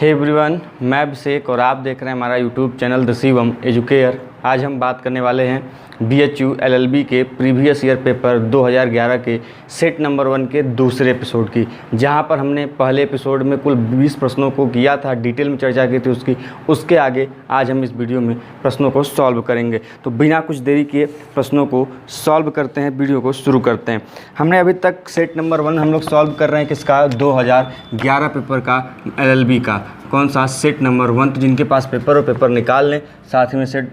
Hey everyone, मैं अभिषेक और आप देख रहे हैं हमारा YouTube channel the Shivam educare. आज हम बात करने वाले हैं BHU LLB के प्रीवियस ईयर पेपर 2011 के सेट नंबर 1 के दूसरे एपिसोड की, जहां पर हमने पहले एपिसोड में कुल 20 प्रश्नों को किया था, डिटेल में चर्चा की थी उसकी। उसके आगे आज हम इस वीडियो में प्रश्नों को सॉल्व करेंगे। तो बिना कुछ देरी किए प्रश्नों को सॉल्व करते हैं, वीडियो को शुरू करते हैं। हमने अभी तक सेट नंबर 1 हम लोग सॉल्व कर रहे हैं किसका, 2011 पेपर का LLB का। कौन सा, सेट नंबर 1। तो जिनके पास पेपर हो पेपर निकाल लें, साथ ही में सेट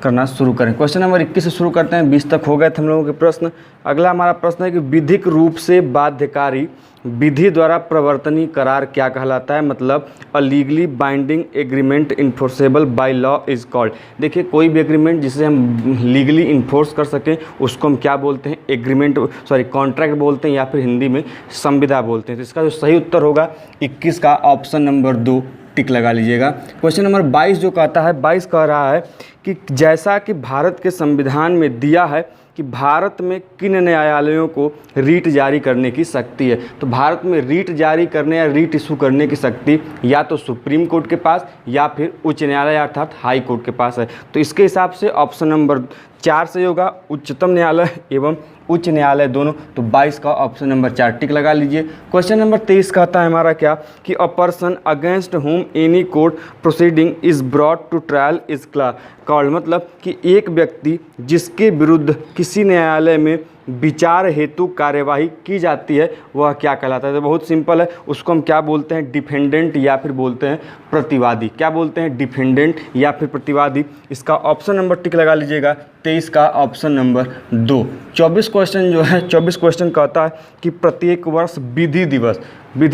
करना शुरू करें। क्वेश्चन नंबर 21 से शुरू करते हैं। 20 तक हो गए थे हम लोगों के प्रश्न। अगला हमारा प्रश्न है कि विधिक रूप से बाध्यकारी विधि द्वारा प्रवर्तनीय करार क्या कहलाता है। मतलब a legally binding agreement enforceable by law is called. देखिए, कोई भी एग्रीमेंट जिसे हम लीगली इन्फोर्स कर सकें उसको हम क्या बोलते हैं, एग्रीमेंट, कॉन्ट्रैक्ट बोलते हैं, या फिर हिंदी में संविदा बोलते हैं। तो इसका जो सही उत्तर होगा 21 का ऑप्शन नंबर 2 टिक लगा लीजिएगा। क्वेश्चन नंबर 22 जो कहता है, 22 कह रहा है कि जैसा कि भारत के संविधान में दिया है कि भारत में किन न्यायालयों को रीट जारी करने की शक्ति है। तो भारत में रीट जारी करने या रीट इशू करने की शक्ति या तो सुप्रीम कोर्ट के पास या फिर उच्च न्यायालय अर्थात हाई कोर्ट के पास है। तो इसके हिसाब से ऑप्शन नंबर 4 से होगा, उच्चतम न्यायालय एवं उच्च न्यायालय दोनों। तो 22 का ऑप्शन नंबर 4 टिक लगा लीजिए। क्वेश्चन नंबर 23 कहता है हमारा क्या कि a person against whom any court proceeding is brought to trial is called. मतलब कि एक व्यक्ति जिसके विरुद्ध किसी न्यायालय में विचार हेतु कार्यवाही की जाती है वह क्या कहलाता है। तो बहुत सिंपल है, उसको हम क्या बोलते हैं, डिफेंडेंट या फिर बोलते हैं प्रतिवादी। क्या बोलते हैं, डिफेंडेंट या फिर प्रतिवादी। इसका ऑप्शन नंबर टिक लगा लीजिएगा, 23 का ऑप्शन नंबर 2। 24 क्वेश्चन जो है, 24 क्वेश्चन कहता है कि प्रत्येक वर्ष विधि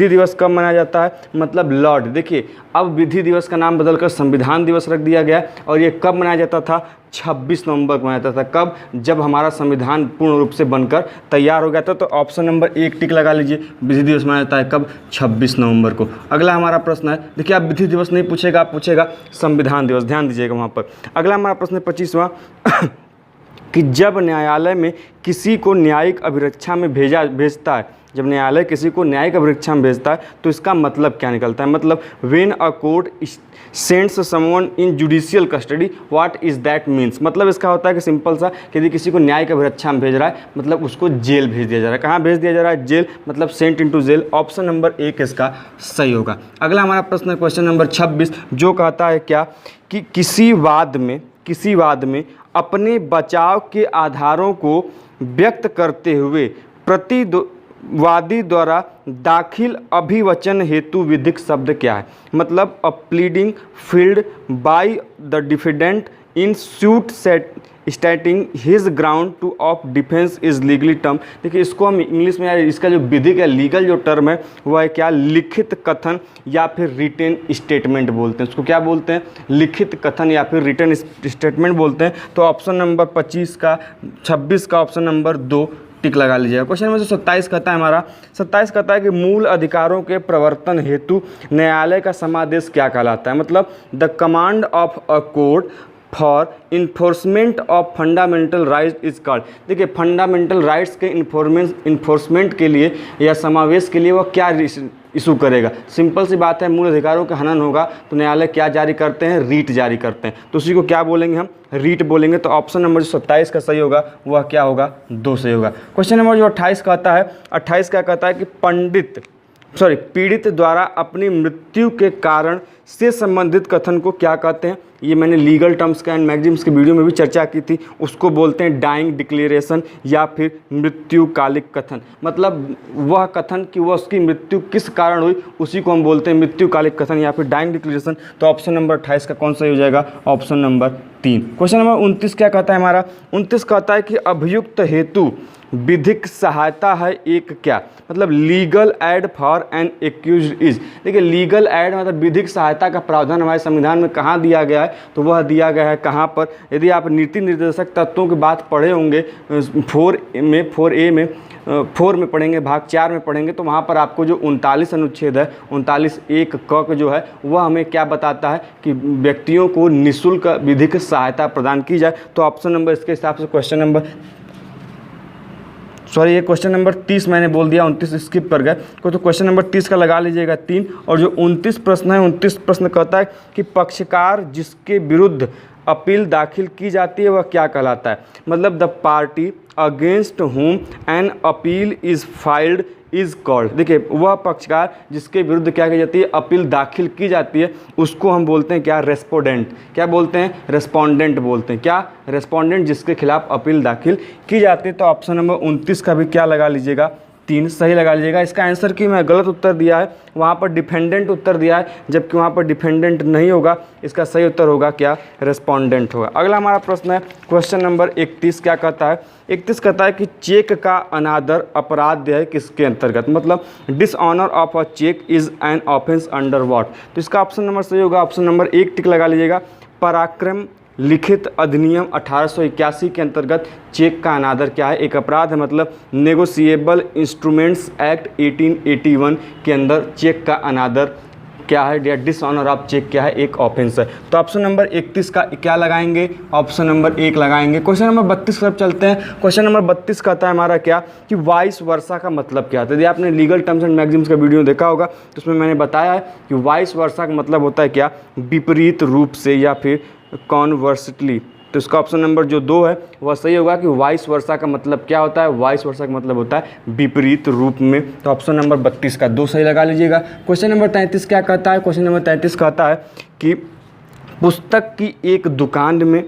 दिवस कब मनाया जाता है। मतलब लॉर्ड, देखिए अब विधि दिवस का नाम बदलकर संविधान दिवस रख दिया गया और ये कब मनाया जाता था, 26 नवंबर को मनाया जाता था। कब, जब हमारा संविधान पूर्ण रूप से बनकर तैयार हो गया था। तो ऑप्शन नंबर 1 टिक लगा लीजिए, विधि दिवस मनाया जाता है कब, 26 नवंबर को। अगला हमारा प्रश्न है, देखिए आप विधि दिवस नहीं पूछेगा, आप पूछेगा संविधान दिवस, ध्यान दीजिएगा वहाँ पर। अगला हमारा प्रश्न है 25वां कि जब न्यायालय में किसी को न्यायिक अभिरक्षा में भेजता है, जब न्यायालय किसी को न्यायिक अभिरक्षा में भेजता है तो इसका मतलब क्या निकलता है। मतलब when a court sends someone in judicial custody, what is that means. मतलब इसका होता है कि सिंपल सा कि यदि किसी को न्यायिक अभिरक्षा में भेज रहा है मतलब उसको जेल भेज दिया जा रहा है। कहाँ भेज दिया जा रहा है, जेल, मतलब sent into jail. Option number 1 इसका सही होगा। अगला हमारा प्रश्न है क्वेश्चन नंबर 26 जो कहता है क्या कि किसी वाद में अपने बचाव के आधारों को व्यक्त करते हुए प्रतिवादी द्वारा दाखिल अभिवचन हेतु विधिक शब्द क्या है। मतलब a pleading filed by the defendant in suit stating his ground to of defence is legally term. देखिए इसको हम इंग्लिश में, इसका जो विधिक या लीगल जो टर्म है वह है क्या, लिखित कथन या फिर रिटन स्टेटमेंट बोलते हैं। उसको क्या बोलते हैं, लिखित कथन या फिर रिटन स्टेटमेंट बोलते हैं। तो ऑप्शन नंबर 26 का ऑप्शन नंबर 2 टिक लगा लीजिएगा। क्वेश्चन नंबर 27 कहता है हमारा, 27 कहता है कि मूल अधिकारों के प्रवर्तन हेतु न्यायालय का समादेश क्या कहलाता है। मतलब the command of a court for enforcement of fundamental rights is called. देखिए फंडामेंटल राइट्स के इन्फोर्समेंट के लिए या समावेश के लिए वह क्या इशू करेगा। सिंपल सी बात है, मूल अधिकारों का हनन होगा तो न्यायालय क्या जारी करते हैं, रीट जारी करते हैं। तो उसी को क्या बोलेंगे हम, रीट बोलेंगे। तो ऑप्शन नंबर 27 का सही होगा वह क्या होगा, 2 सही होगा। क्वेश्चन नंबर जो 28 कहता है, 28 क्या कहता है कि पीड़ित द्वारा अपनी मृत्यु के कारण से संबंधित कथन को क्या कहते हैं। ये मैंने लीगल टर्म्स का एंड मैगजीम्स के वीडियो में भी चर्चा की थी। उसको बोलते हैं डाइंग डिक्लेरेशन या फिर मृत्युकालिक कथन। मतलब वह कथन कि वह उसकी मृत्यु किस कारण हुई उसी को हम बोलते हैं मृत्युकालिक कथन या फिर डाइंग डिक्लेरेशन। तो ऑप्शन नंबर 28 का कौन सा हो जाएगा, ऑप्शन नंबर 3। क्वेश्चन नंबर 29 क्या कहता है हमारा, 29 कहता है कि अभियुक्त हेतु विधिक सहायता है एक क्या। मतलब legal aid for an accused is. देखिए लीगल एड मतलब विधिक सहायता का प्रावधान हमारे संविधान में कहाँ दिया गया है, तो वह दिया गया है कहाँ पर। यदि आप नीति निर्देशक तत्वों की बात पढ़े होंगे 4 में पढ़ेंगे, भाग 4 में पढ़ेंगे, तो वहाँ पर आपको जो 39 अनुच्छेद है, 39(1) क जो है वह हमें क्या बताता है कि व्यक्तियों को निःशुल्क विधिक सहायता प्रदान की जाए। तो ऑप्शन नंबर इसके हिसाब से क्वेश्चन नंबर सॉरी ये क्वेश्चन नंबर 30 मैंने बोल दिया, 29 स्किप कर गए, तो क्वेश्चन नंबर 30 का लगा लीजिएगा 3। और जो 29 प्रश्न है, 29 प्रश्न कहता है कि पक्षकार जिसके विरुद्ध अपील दाखिल की जाती है वह क्या कहलाता है। मतलब द पार्टी अगेंस्ट हुम an appeal is filed is called. देखिए वह पक्षकार जिसके विरुद्ध क्या की जाती है, अपील दाखिल की जाती है, उसको हम बोलते हैं क्या, रेस्पोंडेंट। क्या बोलते हैं, रेस्पोंडेंट बोलते हैं। क्या, रेस्पोंडेंट जिसके खिलाफ अपील दाखिल की जाती है। तो ऑप्शन नंबर 29 का भी क्या लगा लीजिएगा, 3 सही लगा लीजिएगा। इसका आंसर कि मैं गलत उत्तर दिया है, वहाँ पर डिफेंडेंट उत्तर दिया है, जबकि वहाँ पर डिफेंडेंट नहीं होगा। इसका सही उत्तर होगा क्या, रेस्पोंडेंट होगा। अगला हमारा प्रश्न है क्वेश्चन नंबर 31। क्या कहता है, 31 कहता है कि चेक का अनादर अपराध है किसके अंतर्गत। मतलब dishonour of a cheque is an offence under what. तो इसका ऑप्शन नंबर सही होगा, ऑप्शन नंबर 1 टिक लगा लीजिएगा। पराक्रम लिखित अधिनियम 1881 के अंतर्गत चेक का अनादर क्या है, एक अपराध है। मतलब नेगोशिएबल इंस्ट्रूमेंट्स एक्ट 1881 के अंदर चेक का अनादर क्या है, या डिसऑनर ऑफ चेक क्या है, एक ऑफेंस है। तो ऑप्शन नंबर 31 का क्या लगाएंगे, ऑप्शन नंबर 1 लगाएंगे। क्वेश्चन नंबर 32 की तरफ चलते हैं। क्वेश्चन नंबर 32 कहता है हमारा क्या, कि वाइस वर्सा का मतलब क्या होता है। यदि आपने लीगल टर्म्स एंड मैगजीम्स का वीडियो देखा होगा तो उसमें मैंने बताया है कि वाइस वर्सा का मतलब होता है क्या, विपरीत रूप से या फिर कॉन्वर्सली। तो इसका ऑप्शन नंबर जो 2 है वह सही होगा कि वाइस वर्सा का मतलब क्या होता है, वाइस वर्सा का मतलब होता है विपरीत रूप में। तो ऑप्शन नंबर 32 का 2 सही लगा लीजिएगा। क्वेश्चन नंबर 33 क्या कहता है, क्वेश्चन नंबर 33 कहता है कि पुस्तक की एक दुकान में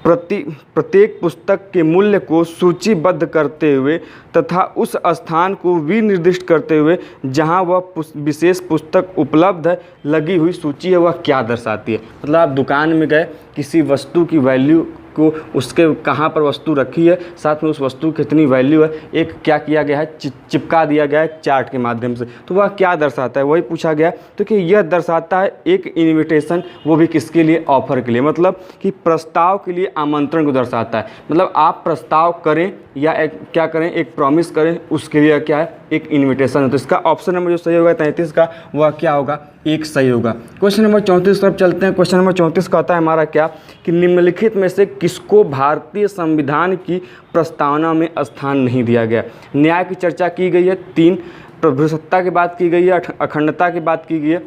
प्रत्येक पुस्तक के मूल्य को सूचीबद्ध करते हुए तथा उस स्थान को विनिर्दिष्ट करते हुए जहां वह विशेष पुस्तक उपलब्ध है लगी हुई सूची है, वह क्या दर्शाती है। मतलब आप दुकान में गए, किसी वस्तु की वैल्यू को, उसके कहाँ पर वस्तु रखी है, साथ में उस वस्तु की कितनी वैल्यू है, एक क्या किया गया है, चिपका दिया गया है चार्ट के माध्यम से। तो वह क्या दर्शाता है, वही पूछा गया। तो कि यह दर्शाता है एक इन्विटेशन, वो भी किसके लिए, ऑफर के लिए। मतलब कि प्रस्ताव के लिए आमंत्रण को दर्शाता है। मतलब आप प्रस्ताव करें या क्या करें, एक प्रॉमिस करें, उसके लिए क्या है, एक इन्विटेशन है। तो इसका ऑप्शन नंबर जो सही होगा 33 का, वह क्या होगा, 1 सही होगा। क्वेश्चन नंबर 34 तरफ चलते हैं। क्वेश्चन नंबर 34 कहता है हमारा क्या, कि निम्नलिखित में से किसको भारतीय संविधान की प्रस्तावना में स्थान नहीं दिया गया। न्याय की चर्चा की गई है, 3 प्रभुसत्ता की बात की गई है, अखंडता की बात की गई है,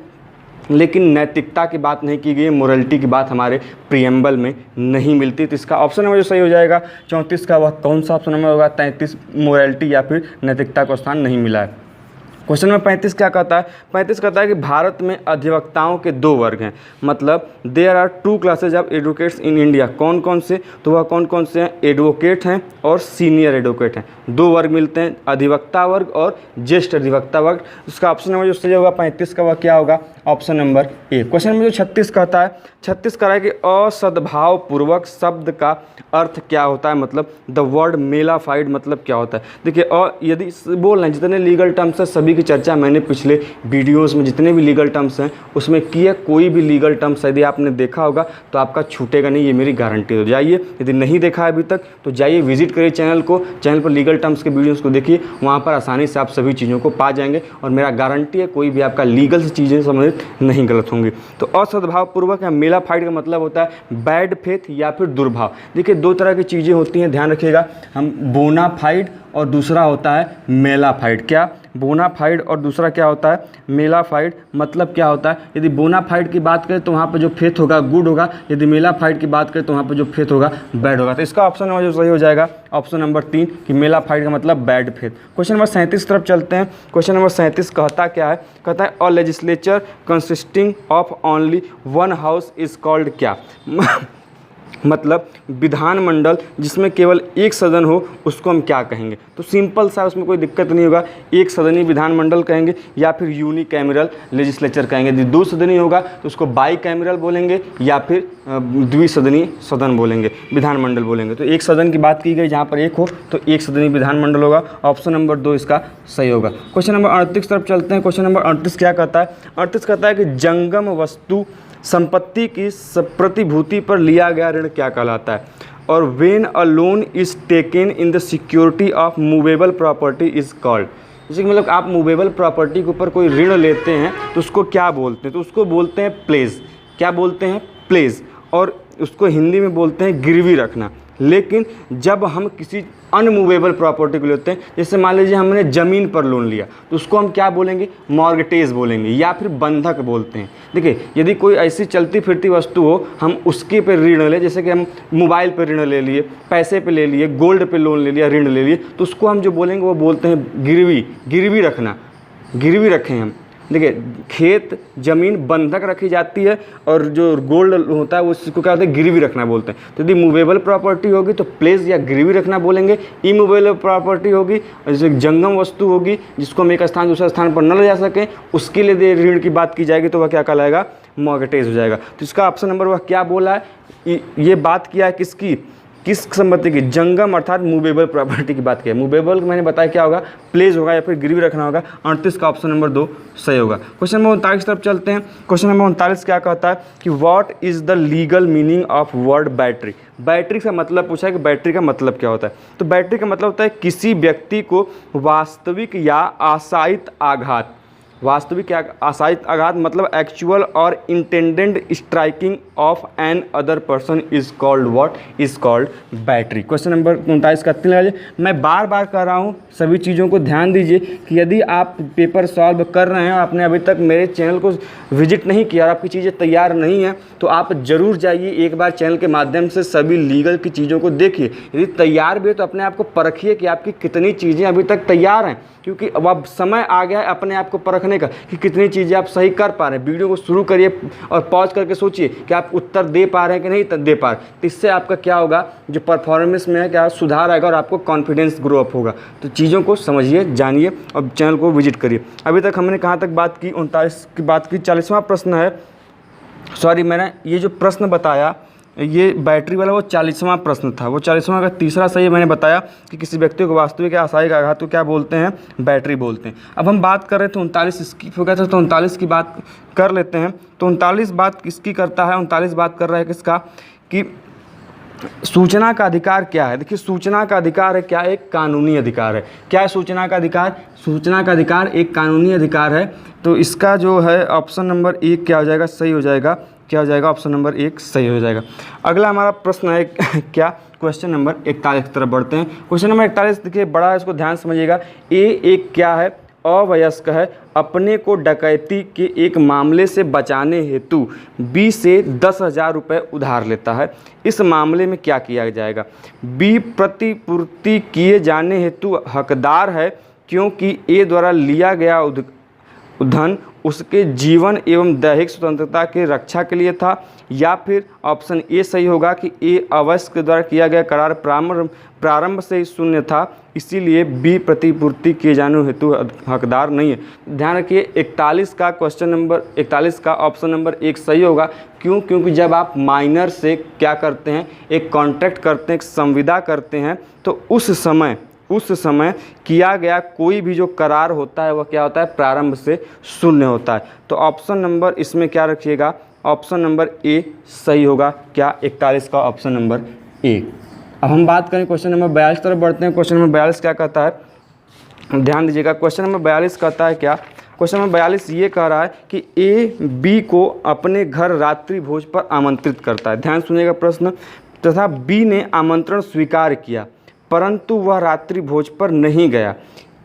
लेकिन नैतिकता की बात नहीं की गई है, मोरलिटी की बात हमारे प्रीएम्बल में नहीं मिलती। तो इसका ऑप्शन नंबर जो सही हो जाएगा 34 का, वह कौन सा ऑप्शन नंबर होगा, 33, मोरलिटी या फिर नैतिकता को स्थान नहीं मिला है। क्वेश्चन नंबर 35 क्या कहता है, 35 कहता है कि भारत में अधिवक्ताओं के 2 वर्ग हैं। मतलब there are 2 classes of advocates in India. कौन कौन से, तो वह कौन कौन से हैं, एडवोकेट हैं और सीनियर एडवोकेट हैं। 2 वर्ग मिलते हैं, अधिवक्ता वर्ग और ज्येष्ठ अधिवक्ता वर्ग। उसका ऑप्शन नंबर जो सही होगा 35 का, वह क्या होगा, ऑप्शन नंबर 1। क्वेश्चन नंबर जो 36 कहता है, 36 कह रहा है कि असद्भावपूर्वक शब्द का अर्थ क्या होता है। मतलब द वर्ड मेलाफाइड मतलब क्या होता है। देखिए यदि बोल रहे हैं, जितने लीगल टर्म्स हैं सभी की चर्चा मैंने पिछले वीडियोस में जितने भी लीगल टर्म्स हैं उसमें की है। कोई भी लीगल टर्म्स यदि आपने देखा होगा तो आपका छूटेगा नहीं, ये मेरी गारंटी हो। जाइए, यदि नहीं देखा है अभी तक तो जाइए विजिट करिए चैनल को, चैनल पर लीगल टर्म्स के वीडियोस को देखिए, वहाँ पर आसानी से आप सभी चीज़ों को पा जाएंगे और मेरा गारंटी है कोई भी आपका लीगल से चीज़ें संबंधित नहीं गलत होंगी। तो असद्भावपूर्वक या मेलाफाइड का मतलब होता है बैड फेथ या फिर दुर्भाव। देखिए 2 तरह की चीज़ें होती हैं, ध्यान रखिएगा, हम बोनाफाइड और दूसरा होता है मेलाफाइड। क्या, बोनाफाइड और दूसरा क्या होता है, मेलाफाइड। मतलब क्या होता है, यदि बोनाफाइड की बात करें तो वहाँ पर जो फेथ होगा गुड होगा, यदि मेलाफाइड की बात करें तो वहाँ पर जो फेथ होगा बैड होगा। तो इसका ऑप्शन नंबर जो सही हो जाएगा ऑप्शन नंबर 3 कि मेलाफाइड का मतलब बैड फेथ। क्वेश्चन नंबर 37 तरफ चलते हैं। क्वेश्चन नंबर 37 कहता क्या है, कहता है a legislature consisting of only 1 house is called क्या। मतलब विधानमंडल जिसमें केवल 1 सदन हो उसको हम क्या कहेंगे। तो सिंपल सा, उसमें कोई दिक्कत नहीं होगा, 1 सदनी विधानमंडल कहेंगे या फिर यूनिकैमरल लेजिस्लेचर कहेंगे। यदि 2 सदनी होगा तो उसको बाईकैमरल बोलेंगे या फिर द्विसदनी सदन बोलेंगे, विधानमंडल बोलेंगे। तो 1 सदन की बात की गई, जहाँ पर 1 हो तो 1 सदनी विधानमंडल होगा। ऑप्शन नंबर 2 इसका सही होगा। क्वेश्चन नंबर 38 तरफ चलते हैं। क्वेश्चन नंबर 38 क्या कहता है, 38 कहता है कि जंगम वस्तु संपत्ति की प्रतिभूति पर लिया गया ऋण क्या कहलाता है। और when a loan is taken in the security of movable property is called. जैसे मतलब आप मूवेबल प्रॉपर्टी के ऊपर कोई ऋण लेते हैं तो उसको क्या बोलते हैं, तो उसको बोलते हैं प्लेज। क्या बोलते हैं, प्लेज। और उसको हिंदी में बोलते हैं गिरवी रखना। लेकिन जब हम किसी अनमूवेबल प्रॉपर्टी को लेते हैं, जैसे मान लीजिए हमने ज़मीन पर लोन लिया, तो उसको हम क्या बोलेंगे, मॉर्गेज बोलेंगे या फिर बंधक बोलते हैं। देखिए, यदि कोई ऐसी चलती फिरती वस्तु हो, हम उसके पे ऋण ले, जैसे कि हम मोबाइल पे ऋण ले लिए, पैसे पे ले लिए, गोल्ड पे लोन ले लिया, ऋण ले लिए, तो उसको हम जो बोलेंगे वो बोलते हैं गिरवी रखना, गिरवी रखें हम। देखिए, खेत ज़मीन बंधक रखी जाती है और जो गोल्ड होता है उसको क्या होता है, गिरवी रखना बोलते हैं। तो यदि मूवेबल प्रॉपर्टी होगी तो प्लेस या गिरवी रखना बोलेंगे। इमूवेबल प्रॉपर्टी होगी, जैसे जंगम वस्तु होगी जिसको हम एक स्थान दूसरे स्थान पर न ले जा सकें, उसके लिए यदि ऋण की बात की जाएगी तो वह क्या कहलाएगा, मॉर्गेज हो जाएगा। तो इसका ऑप्शन नंबर वह क्या बोला है, ये बात किया है किसकी, किस संपत्ति की, जंगम अर्थात मूवेबल प्रॉपर्टी की बात की है। मूवेबल मैंने बताया क्या होगा, प्लेस होगा या फिर गिरवी रखना होगा। 38 का ऑप्शन नंबर 2 सही होगा। क्वेश्चन नंबर 39 तरफ चलते हैं। क्वेश्चन नंबर 39 क्या कहता है कि what is the legal meaning of word battery. Battery का मतलब पूछा है कि बैटरी का मतलब क्या होता है। तो बैटरी का मतलब होता है किसी व्यक्ति को वास्तविक या आशायित आघात, वास्तविक या आशायित आघात मतलब एक्चुअल और intended striking of an other person is called what, is called battery. Question number 39 का 3 लगाइए। मैं बार बार कर रहा हूँ, सभी चीज़ों को ध्यान दीजिए कि यदि आप पेपर सॉल्व कर रहे हैं और आपने अभी तक मेरे चैनल को विजिट नहीं किया और आपकी चीज़ें तैयार नहीं हैं, तो आप ज़रूर जाइए एक बार चैनल के माध्यम से सभी लीगल की चीज़ों को देखिए। यदि तैयार भी है तो अपने आप को परखिए कि आपकी कितनी चीज़ें अभी तक तैयार हैं, क्योंकि अब समय आ गया है अपने आप को परखने का कि कितनी चीज़ें आप सही कर पा रहे हैं। वीडियो को शुरू करिए और पॉज करके सोचिए कि आप उत्तर दे पा रहे हैं कि नहीं दे पा रहे। तो इससे आपका क्या होगा, जो परफॉर्मेंस में है क्या सुधार आएगा और आपको कॉन्फिडेंस ग्रो अप होगा। तो चीज़ों को समझिए, जानिए और चैनल को विजिट करिए। अभी तक हमने कहाँ तक बात की, 39 की बात की। 40वां प्रश्न है, सॉरी मैंने ये जो प्रश्न बताया ये बैटरी वाला वो 40वां प्रश्न था, वो 40वां का तीसरा सही मैंने बताया कि किसी व्यक्ति को वास्तविक या आशायित आघात को क्या बोलते हैं, बैटरी बोलते हैं। अब हम बात कर रहे थे 39 स्किप हो गया था, तो 39 की बात कर लेते हैं। तो 39 बात किसकी करता है, 39 बात कर रहा है किसका, कि सूचना का अधिकार क्या है। देखिए, सूचना का अधिकार है क्या, एक कानूनी अधिकार है। क्या है सूचना का अधिकार, सूचना का अधिकार एक कानूनी अधिकार है। तो इसका जो है ऑप्शन नंबर 1 क्या हो जाएगा, सही हो जाएगा। क्या हो जाएगा, ऑप्शन नंबर 1 सही हो जाएगा। अगला हमारा प्रश्न है क्या, क्वेश्चन नंबर 41 की तरफ बढ़ते हैं। क्वेश्चन नंबर 41 देखिए बड़ा है, इसको ध्यान समझिएगा। एक क्या है, अवयस्क है, अपने को डकैती के एक मामले से बचाने हेतु बी से 10,000 रुपये उधार लेता है। इस मामले में क्या किया जाएगा, बी प्रतिपूर्ति किए जाने हेतु हकदार है क्योंकि ए द्वारा लिया गया धन उसके जीवन एवं दैहिक स्वतंत्रता की रक्षा के लिए था, या फिर ऑप्शन ए सही होगा कि ए अवयस्क के द्वारा किया गया करार प्रारंभ से ही शून्य था, इसीलिए बी प्रतिपूर्ति किए जाने हेतु हकदार नहीं है। ध्यान रखिए 41 का क्वेश्चन नंबर 41 का ऑप्शन नंबर 1 सही होगा। क्यों, क्योंकि जब आप माइनर से क्या करते हैं, एक कॉन्ट्रैक्ट करते हैं, एक संविदा करते हैं, तो उस समय किया गया कोई भी जो करार होता है वह क्या होता है, प्रारंभ से शून्य होता है। तो ऑप्शन नंबर इसमें क्या रखिएगा, ऑप्शन नंबर ए सही होगा। क्या, 41 का ऑप्शन नंबर ए। अब हम बात करें क्वेश्चन नंबर 42 तरफ बढ़ते हैं। क्वेश्चन नंबर 42 क्या कहता है, ध्यान दीजिएगा। क्वेश्चन नंबर 42 कहता है क्या, क्वेश्चन नंबर 42 ये कह रहा है कि ए बी को अपने घर रात्रि भोज पर आमंत्रित करता है। ध्यान सुनिएगा प्रश्न, तथा बी ने आमंत्रण स्वीकार किया परंतु वह रात्रि भोज पर नहीं गया।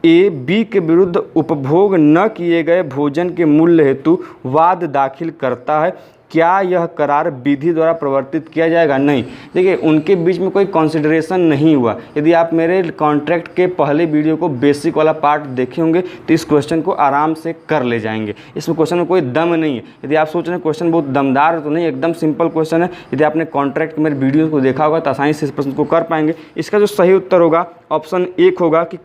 ए बी के विरुद्ध उपभोग न किए गए भोजन के मूल्य हेतु वाद दाखिल करता है। क्या यह करार विधि द्वारा प्रवर्तित किया जाएगा, नहीं। देखिए, उनके बीच में कोई कंसिडरेशन नहीं हुआ। यदि आप मेरे कॉन्ट्रैक्ट के पहले वीडियो को बेसिक वाला पार्ट देखे होंगे तो इस क्वेश्चन को आराम से कर ले जाएंगे। इसमें क्वेश्चन में कोई दम नहीं है। यदि आप सोच रहे हैं क्वेश्चन बहुत दमदार तो नहीं, एकदम सिंपल क्वेश्चन है। यदि आपने कॉन्ट्रैक्ट मेरे वीडियो को देखा होगा तो आसानी से इस प्रश्न को कर पाएंगे। इसका जो सही उत्तर होगा ऑप्शन 1 होगा कि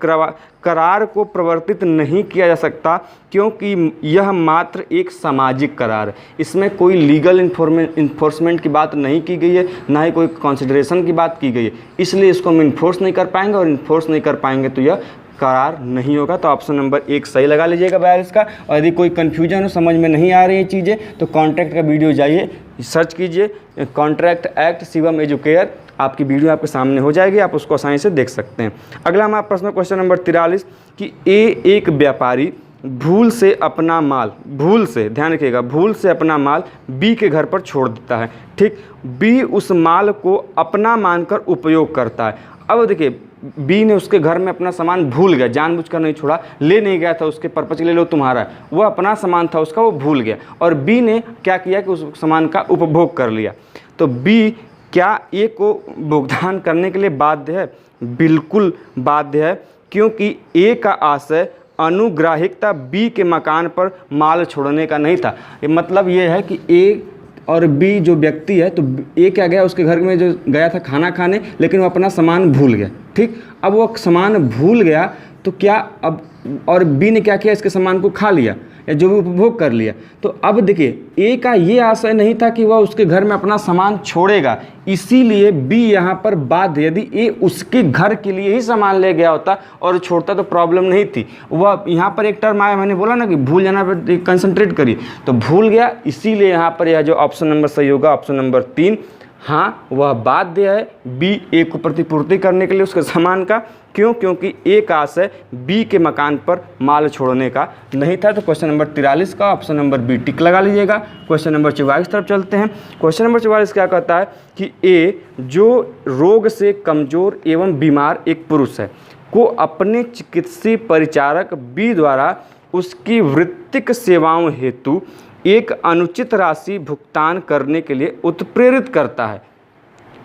करार को प्रवर्तित नहीं किया जा सकता क्योंकि यह मात्र एक सामाजिक करार है। इसमें कोई लीगल इन्फोर्समेंट की बात नहीं की गई है, ना ही कोई कंसिडरेशन की बात की गई है, इसलिए इसको हम इन्फोर्स नहीं कर पाएंगे, और इन्फोर्स नहीं कर पाएंगे तो यह करार नहीं होगा। तो ऑप्शन नंबर 1 सही लगा लीजिएगा 42 का। और यदि कोई कन्फ्यूजन हो, समझ में नहीं आ रही है चीज़ें, तो कॉन्ट्रैक्ट का वीडियो जाइए, सर्च कीजिए कॉन्ट्रैक्ट एक्ट शिवम एजुकेयर, आपकी वीडियो आपके सामने हो जाएगी, आप उसको आसानी से देख सकते हैं। अगला हमारा प्रश्न क्वेश्चन नंबर 43 कि ए एक व्यापारी भूल से अपना माल, भूल से, ध्यान रखिएगा, भूल से अपना माल बी के घर पर छोड़ देता है। ठीक, बी उस माल को अपना मानकर उपयोग करता है। अब देखिए, बी ने उसके घर में अपना सामान भूल गया, जानबूझकर नहीं छोड़ा, ले नहीं गया था उसके पर्पज के लिए, लो तुम्हारा है, वो अपना सामान था उसका, वो भूल गया, और बी ने क्या किया कि उस सामान का उपभोग कर लिया। तो बी क्या ए को भुगतान करने के लिए बाध्य है? बिल्कुल बाध्य है, क्योंकि ए का आशय अनुग्राहिकता बी के मकान पर माल छोड़ने का नहीं था। मतलब ये है कि ए और बी जो व्यक्ति है, तो ए क्या गया उसके घर में जो गया था खाना खाने, लेकिन वो अपना सामान भूल गया। ठीक, अब वो सामान भूल गया तो क्या, अब और बी ने क्या किया, इसके सामान को खा लिया या जो भी उपभोग कर लिया। तो अब देखिए, ए का ये आशय नहीं था कि वह उसके घर में अपना सामान छोड़ेगा, इसीलिए बी यहाँ पर बाध्य। यदि ए उसके घर के लिए ही सामान ले गया होता और छोड़ता तो प्रॉब्लम नहीं थी। वह यहाँ पर एक टर्म आया, मैंने बोला ना कि भूल जाना पर कंसंट्रेट करिए, तो भूल गया, इसीलिए यहाँ पर यह जो ऑप्शन नंबर सही होगा, ऑप्शन नंबर 3, हाँ वह बाध्य है बी ए को प्रतिपूर्ति करने के लिए उसके सामान का। क्यों? क्योंकि ए का आशय बी के मकान पर माल छोड़ने का नहीं था। तो क्वेश्चन नंबर 43 का ऑप्शन नंबर बी टिक लगा लीजिएगा। क्वेश्चन नंबर 44 तरफ चलते हैं। क्वेश्चन नंबर 44 क्या कहता है कि ए जो रोग से कमजोर एवं बीमार एक पुरुष है को अपने चिकित्सीय परिचारक बी द्वारा उसकी वृत्तिक सेवाओं हेतु एक अनुचित राशि भुगतान करने के लिए उत्प्रेरित करता है।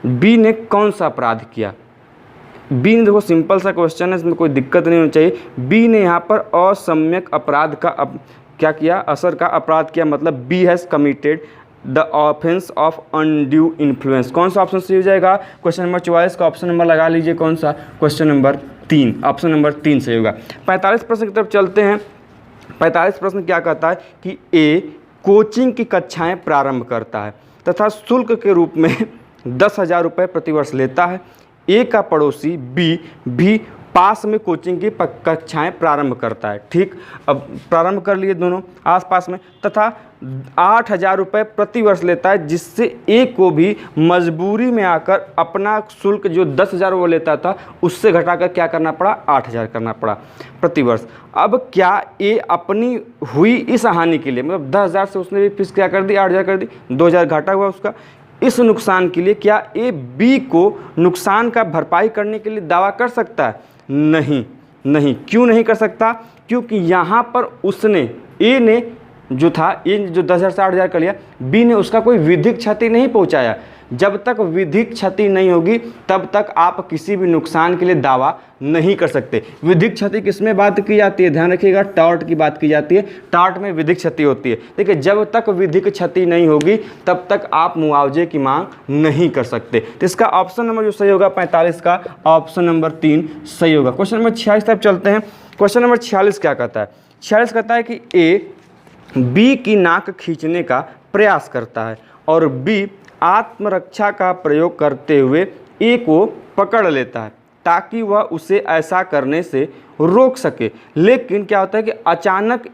बी ने कौन सा अपराध किया? बी ने, देखो सिंपल सा क्वेश्चन है, इसमें कोई दिक्कत नहीं होनी चाहिए। बी ने यहाँ पर असम्यक अपराध का क्या किया, असर का अपराध किया, मतलब B has committed the offence of undue influence. कौन सा ऑप्शन सही हो जाएगा? क्वेश्चन नंबर 44 का ऑप्शन नंबर लगा लीजिए, कौन सा? क्वेश्चन नंबर 3, ऑप्शन नंबर 3 सही होगा। 45 प्रश्न की तरफ चलते हैं। 45 प्रश्न क्या कहता है कि ए कोचिंग की कक्षाएं प्रारंभ करता है तथा शुल्क के रूप में 10,000 रुपये प्रतिवर्ष लेता है। ए का पड़ोसी बी भी पास में कोचिंग की कक्षाएं प्रारंभ करता है। ठीक, अब प्रारंभ कर लिए दोनों आसपास में, तथा 8,000 रुपये प्रतिवर्ष लेता है, जिससे ए को भी मजबूरी में आकर अपना शुल्क जो 10,000 वो लेता था उससे घटाकर क्या करना पड़ा, 8,000 करना पड़ा प्रतिवर्ष। अब क्या ए अपनी हुई इस हानि के लिए, मतलब 10,000 से उसने भी फीस क्या कर दी, 8,000 कर दी, 2,000 घाटा हुआ उसका, इस नुकसान के लिए क्या ए बी को नुकसान का भरपाई करने के लिए दावा कर सकता है? नहीं। क्यों नहीं कर सकता? क्योंकि यहाँ पर उसने, ए ने जो था, ए जो 10,000 से 8,000 कर लिया, बी ने उसका कोई विधिक क्षति नहीं पहुँचाया। जब तक विधिक क्षति नहीं होगी तब तक आप किसी भी नुकसान के लिए दावा नहीं कर सकते। विधिक क्षति किसमें बात की जाती है? ध्यान रखिएगा, टॉर्ट की बात की जाती है। टॉर्ट में विधिक क्षति होती है। देखिए, जब तक विधिक क्षति नहीं होगी तब तक आप मुआवजे की मांग नहीं कर सकते। तो इसका ऑप्शन नंबर जो सही होगा 45 का ऑप्शन नंबर 3 सही होगा। क्वेश्चन नंबर 46 तरफ चलते हैं। क्वेश्चन नंबर 46 क्या कहता है? 46 कहता है कि ए बी की नाक खींचने का प्रयास करता है और बी आत्मरक्षा का प्रयोग करते हुए ए को पकड़ लेता है ताकि वह उसे ऐसा करने से रोक सके। लेकिन क्या होता है कि अचानक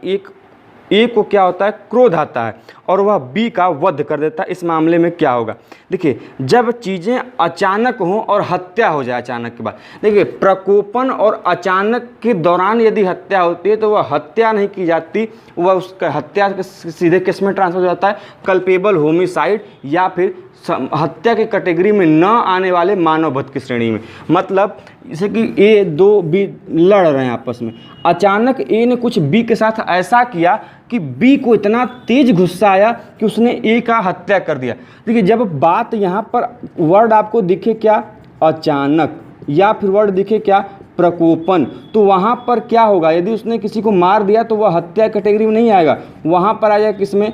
ए को क्या होता है, क्रोध आता है और वह बी का वध कर देता है। इस मामले में क्या होगा? देखिए, जब चीज़ें अचानक हों और हत्या हो जाए अचानक के बाद, देखिए प्रकोपन और अचानक के दौरान यदि हत्या होती है तो वह हत्या नहीं की जाती, वह उसका हत्या सीधे किस में ट्रांसफर हो जाता है, कल्पेबल होमिसाइड या फिर हत्या के कैटेगरी में न आने वाले मानव वध की श्रेणी में। मतलब जैसे कि ए दो बी लड़ रहे हैं आपस में, अचानक ए ने कुछ बी के साथ ऐसा किया कि बी को इतना तेज गुस्सा आया कि उसने ए का हत्या कर दिया। देखिए, जब बात यहाँ पर वर्ड आपको दिखे क्या, अचानक, या फिर वर्ड दिखे क्या, प्रकोपन, तो वहाँ पर क्या होगा, यदि उसने किसी को मार दिया तो वह हत्या कैटेगरी में नहीं आएगा, वहाँ पर आ जाएगा किसमें,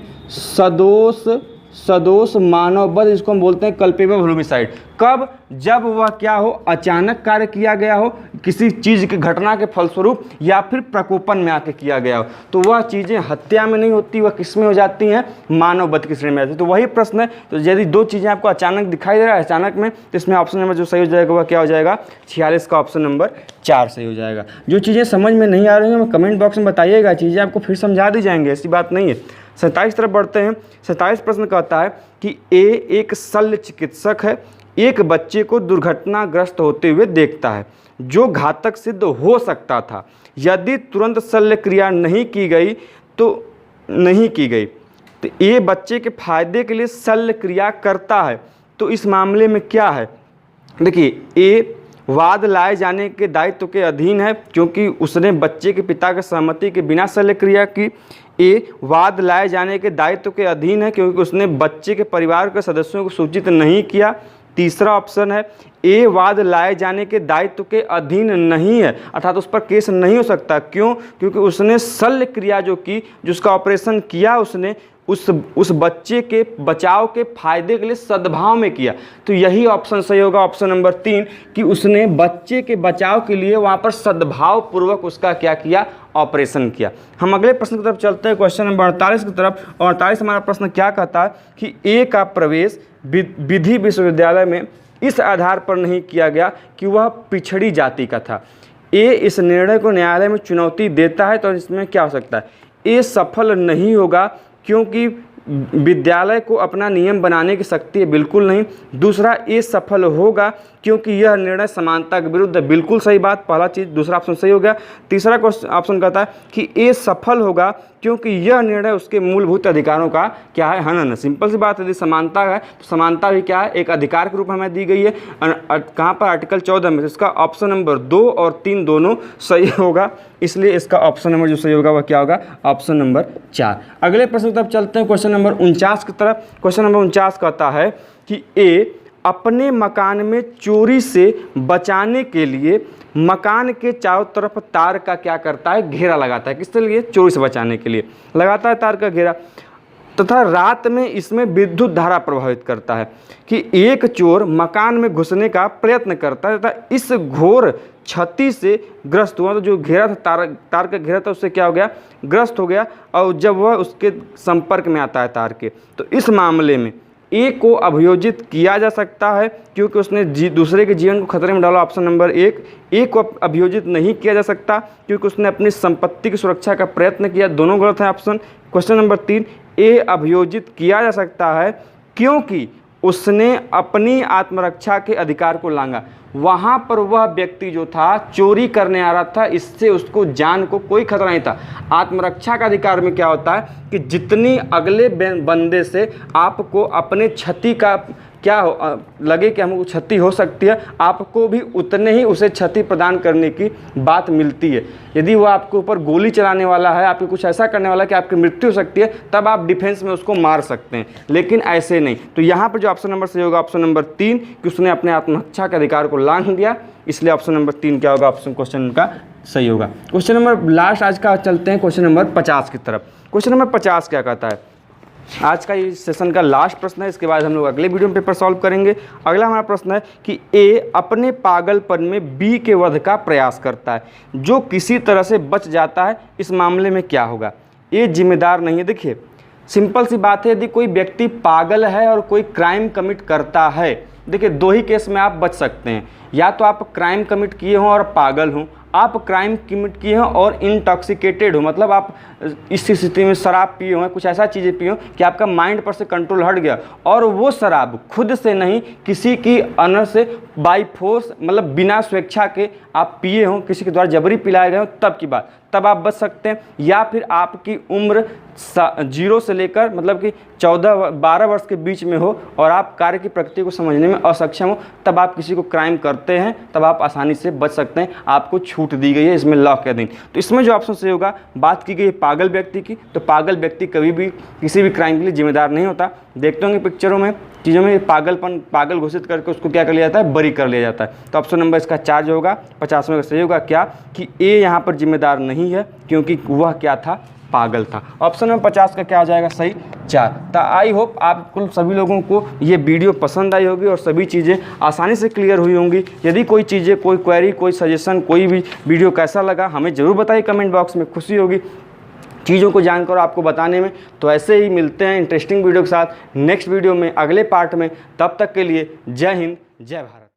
सदोष मानव वध, जिसको हम बोलते हैं कल्पेबल होमिसाइड। कब? जब वह क्या हो, अचानक कार्य किया गया हो, किसी चीज़ की घटना के फलस्वरूप या फिर प्रकोपन में आके किया गया हो, तो वह चीज़ें हत्या में नहीं होती, वह किस में हो जाती हैं, मानव वध की श्रेणी में आती है। तो वही प्रश्न है। तो यदि दो चीज़ें आपको अचानक दिखाई दे रहा है अचानक में, तो इसमें ऑप्शन नंबर जो सही हो जाएगा वह क्या हो जाएगा, 46 का ऑप्शन नंबर 4 सही हो जाएगा। जो चीज़ें समझ में नहीं आ रही हैं कमेंट बॉक्स में बताइएगा, चीज़ें आपको फिर समझा दी जाएंगी, ऐसी बात नहीं है। 27 तरफ बढ़ते हैं। 27 प्रश्न कहता है कि ए एक शल्य चिकित्सक है, एक बच्चे को दुर्घटनाग्रस्त होते हुए देखता है जो घातक सिद्ध हो सकता था। यदि तुरंत शल्य क्रिया नहीं की गई तो ए बच्चे के फायदे के लिए शल्य क्रिया करता है। तो इस मामले में क्या है, देखिए ए वाद लाए जाने के दायित्व के अधीन है क्योंकि उसने बच्चे के पिता की सहमति के बिना शल्य क्रिया की। ए वाद लाए जाने के दायित्व के अधीन है क्योंकि उसने बच्चे के परिवार के सदस्यों को सूचित नहीं किया। तीसरा ऑप्शन है ए वाद लाए जाने के दायित्व के अधीन नहीं है, अर्थात उस पर केस नहीं हो सकता। क्यों? क्योंकि उसने शल्य क्रिया जो की, जिसका ऑपरेशन किया उसने उस बच्चे के बचाव के फायदे के लिए सद्भाव में किया। तो यही ऑप्शन सही होगा, ऑप्शन नंबर 3, कि उसने बच्चे के बचाव के लिए वहाँ पर सद्भाव पूर्वक उसका क्या किया, ऑपरेशन किया। हम अगले प्रश्न की तरफ चलते हैं, क्वेश्चन नंबर 48 की तरफ। और 48 हमारा प्रश्न क्या कहता है कि ए का प्रवेश विधि विश्वविद्यालय में इस आधार पर नहीं किया गया कि वह पिछड़ी जाति का था। ए इस निर्णय को न्यायालय में चुनौती देता है, तो इसमें क्या हो सकता है, ए सफल नहीं होगा क्योंकि विद्यालय को अपना नियम बनाने की शक्ति है, बिल्कुल नहीं। दूसरा, ए सफल होगा क्योंकि यह निर्णय समानता के विरुद्ध है, बिल्कुल सही बात, पहला चीज़, दूसरा ऑप्शन सही हो गया। तीसरा क्वेश्चन ऑप्शन कहता है कि ए सफल होगा क्योंकि यह निर्णय उसके मूलभूत अधिकारों का क्या है, हनन है। सिंपल सी बात है, यदि समानता है तो समानता भी क्या है, एक अधिकार के रूप में हमें दी गई है। कहाँ पर, आर्टिकल 14 में। इसका ऑप्शन नंबर 2 और 3 दोनों सही होगा, इसलिए इसका ऑप्शन नंबर जो सही होगा वह क्या होगा, ऑप्शन नंबर 4। अगले प्रश्न की तरफ चलते हैं, क्वेश्चन नंबर 49 की तरफ। क्वेश्चन नंबर 49 कहता है कि ए अपने मकान में चोरी से बचाने के लिए मकान के चारों तरफ तार का क्या करता है, घेरा लगाता है। किसके लिए, चोरी से बचाने के लिए लगाता है तार का घेरा, तथा रात में इसमें विद्युत धारा प्रभावित करता है कि एक चोर मकान में घुसने का प्रयत्न करता है तथा इस घोर क्षति से ग्रस्त हुआ। तो जो घेरा था, तार का घेरा था, उससे क्या हो गया, ग्रस्त हो गया। और जब वह उसके संपर्क में आता है तार के, तो इस मामले में ए को अभियोजित किया जा सकता है क्योंकि उसने दूसरे के जीवन को खतरे में डाला, ऑप्शन नंबर 1। ए को अभियोजित नहीं किया जा सकता क्योंकि उसने अपनी संपत्ति की सुरक्षा का प्रयत्न किया, दोनों गलत है ऑप्शन। क्वेश्चन नंबर 3, ए अभियोजित किया जा सकता है क्योंकि उसने अपनी आत्मरक्षा के अधिकार को लांघा। वहाँ पर वह व्यक्ति जो था चोरी करने आ रहा था, इससे उसको जान को कोई खतरा नहीं था। आत्मरक्षा का अधिकार में क्या होता है कि जितनी अगले बंदे से आपको अपने क्षति का क्या हो लगे कि हमको क्षति हो सकती है, आपको भी उतने ही उसे क्षति प्रदान करने की बात मिलती है। यदि वो आपके ऊपर गोली चलाने वाला है, आपको कुछ ऐसा करने वाला है कि आपकी मृत्यु हो सकती है, तब आप डिफेंस में उसको मार सकते हैं, लेकिन ऐसे नहीं। तो यहाँ पर जो ऑप्शन नंबर सही होगा, ऑप्शन नंबर 3, कि उसने अपने आत्मरक्षा के अधिकार को लांघ दिया, इसलिए ऑप्शन नंबर 3 क्या होगा, ऑप्शन क्वेश्चन का सही होगा। क्वेश्चन नंबर लास्ट आज का चलते हैं, क्वेश्चन नंबर 50 की तरफ। क्वेश्चन नंबर 50 क्या कहता है, आज का ये सेशन का लास्ट प्रश्न है, इसके बाद हम लोग अगले वीडियो में पेपर सॉल्व करेंगे। अगला हमारा प्रश्न है कि ए अपने पागलपन में बी के वध का प्रयास करता है, जो किसी तरह से बच जाता है, इस मामले में क्या होगा। ए जिम्मेदार नहीं है। देखिए सिंपल सी बात है, यदि कोई व्यक्ति पागल है और कोई क्राइम कमिट करता है, देखिए दो ही केस में आप बच सकते हैं, या तो आप क्राइम कमिट किए हों और पागल हों, आप क्राइम कमिट किए हों और इंटॉक्सिकेटेड हो, मतलब आप इस स्थिति में शराब पिए हों, कुछ ऐसा चीज़ें पिए हों कि आपका माइंड पर से कंट्रोल हट गया, और वो शराब खुद से नहीं, किसी की अनर से बाई फोर्स, मतलब बिना स्वेच्छा के आप पिए हों, किसी के द्वारा जबरी पिलाए गए हों, तब की बात, तब आप बच सकते हैं। या फिर आपकी उम्र 0 से लेकर मतलब कि 14-12 वर्ष के बीच में हो और आप कार्य की प्रकृति को समझने में असक्षम हो, तब आप किसी को क्राइम करते हैं, तब आप आसानी से बच सकते हैं, आपको छूट दी गई है इसमें लॉ के अधीन। तो इसमें जो ऑप्शन सही होगा, बात की गई पागल व्यक्ति की, तो पागल व्यक्ति कभी भी किसी भी क्राइम के लिए जिम्मेदार नहीं होता। देखते होंगे पिक्चरों में, चीज़ों में पागल घोषित करके उसको क्या कर लिया जाता है, बरी कर लिया जाता है। तो ऑप्शन नंबर इसका 4 जो होगा 50 में सही होगा क्या, कि ए यहाँ पर जिम्मेदार नहीं है क्योंकि वह क्या था, पागल था। ऑप्शन नंबर 50 का क्या आ जाएगा, सही 4। तो आई होप आपको सभी लोगों को ये वीडियो पसंद आई होगी और सभी चीज़ें आसानी से क्लियर हुई होंगी। यदि कोई चीज़ें, कोई क्वेरी, कोई सजेशन, कोई भी वीडियो कैसा लगा हमें ज़रूर बताइए कमेंट बॉक्स में, खुशी होगी चीज़ों को जानकर आपको बताने में। तो ऐसे ही मिलते हैं इंटरेस्टिंग वीडियो के साथ नेक्स्ट वीडियो में, अगले पार्ट में। तब तक के लिए जय हिंद, जय भारत।